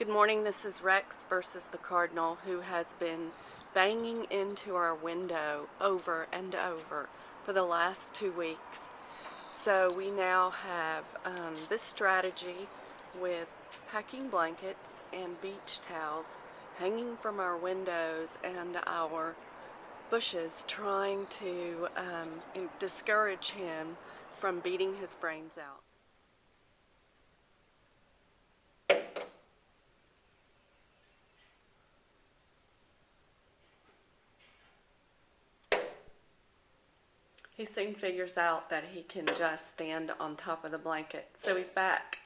Good morning, this is Rex versus the Cardinal, who has been banging into our window over and over for the last 2 weeks. So we now have this strategy with packing blankets and beach towels hanging from our windows and our bushes, trying to discourage him from beating his brains out. He soon figures out that he can just stand on top of the blanket. So he's back.